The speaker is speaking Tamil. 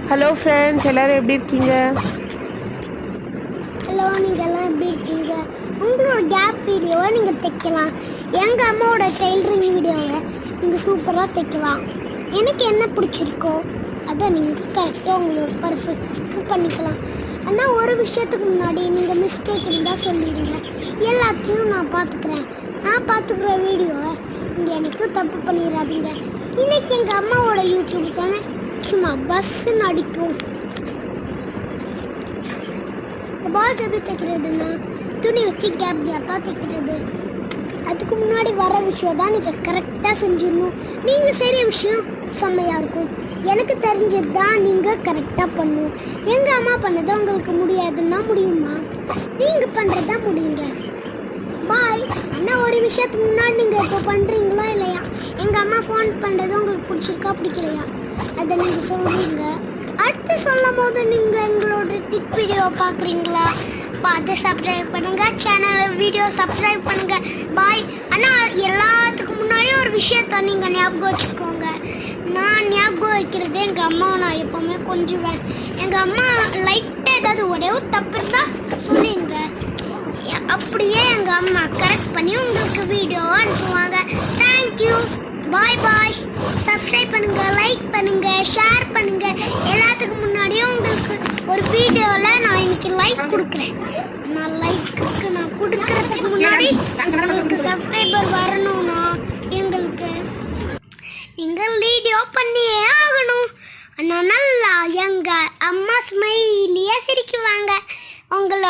ஹலோ ஃப்ரெண்ட்ஸ், எல்லோரும் எப்படி இருக்கீங்க? ஹலோ, நீங்கள் எல்லாம் எப்படி இருக்கீங்க? உங்களோட கேப் வீடியோவை நீங்கள் தைக்கலாம். எங்கள் அம்மாவோட டெய்லரிங் வீடியோவை நீங்கள் சூப்பராக தைக்கலாம். எனக்கு என்ன பிடிச்சிருக்கோ அதை நீங்கள் கரெக்டாக உங்களோட பர்ஃபெக்ட் பண்ணிக்கலாம். ஆனால் ஒரு விஷயத்துக்கு முன்னாடி நீங்கள் மிஸ்டேக் இருந்தால் சொல்லிடுங்க. எல்லாத்தையும் நான் பார்த்துக்கிறேன். நான் பார்த்துக்கிற வீடியோவை நீங்கள் எனக்கும் தப்பு பண்ணிடாதீங்க. இன்றைக்கி எங்கள் அம்மாவோட யூடியூப் சேனல் சும்மா பஸ்ஸுன்னு அடிக்கும். பால்ஸ் எப்படி தைக்கிறதுன்னா துணி வச்சு கேப் கேப்பாக தைக்கிறது. அதுக்கு முன்னாடி வர விஷயம் தான் நீங்கள் கரெக்டாக செஞ்சிடணும். நீங்கள் செய்கிற விஷயம் செம்மையாக இருக்கும். எனக்கு தெரிஞ்சது தான் நீங்கள் கரெக்டாக பண்ணணும். எங்கள் அம்மா பண்ணதை உங்களுக்கு முடியாதுன்னா முடியுமா? நீங்கள் பண்ணுறது தான் முடியுங்க. பாய். ஆனால் ஒரு விஷயத்துக்கு முன்னாடி நீங்கள் இப்போ பண்ணுறீங்களா இல்லையா? எங்கள் அம்மா ஃபோன் பண்ணுறது உங்களுக்கு பிடிச்சிருக்கா பிடிக்கலையா அதை நீங்கள் சொல்லுவீங்க. அடுத்து சொல்லும் போது நீங்கள் எங்களோட டிக் வீடியோ பார்க்குறீங்களா? பார்த்து சப்ஸ்கிரைப் பண்ணுங்கள். சேனல் வீடியோ சப்ஸ்கிரைப் பண்ணுங்கள். பாய். ஆனால் எல்லாத்துக்கும் முன்னாடி ஒரு விஷயத்த நீங்கள் ஞாபகம் வச்சுக்கோங்க. நான் ஞாபகம் வைக்கிறது எங்கள் அம்மாவை நான் எப்போவுமே கொஞ்சுவேன். எங்கள் அம்மா லைட்டாக ஏதாவது ஒரே ஒரு தப்பு இருந்தால் சொல்லிடுங்க. அப்படியே எங்கள் அம்மா கரெக்ட் பண்ணி உங்களுக்கு வீடியோ அனுப்புவாங்க. தேங்க்யூ. பாய் பாய். சப்ஸ்கிரைப் பண்ணுங்கள், லைக் பண்ணுங்கள், ஷேர் பண்ணுங்கள். எல்லாத்துக்கும் முன்னாடியும் உங்களுக்கு ஒரு வீடியோவில் நான் இன்னைக்கு லைக் கொடுக்குறேன். நான் லைக்கு நான் கொடுக்குறதுக்கு முன்னாடி உங்களுக்கு சப்ஸ்கிரைபர் வரணும்னா எங்களுக்கு நீங்கள் வீடியோ பண்ணியே ஆகணும். ஆனால் நல்லா எங்கள் அம்மா ஸ்மைலியாக சிரிக்குவாங்க. உங்களோட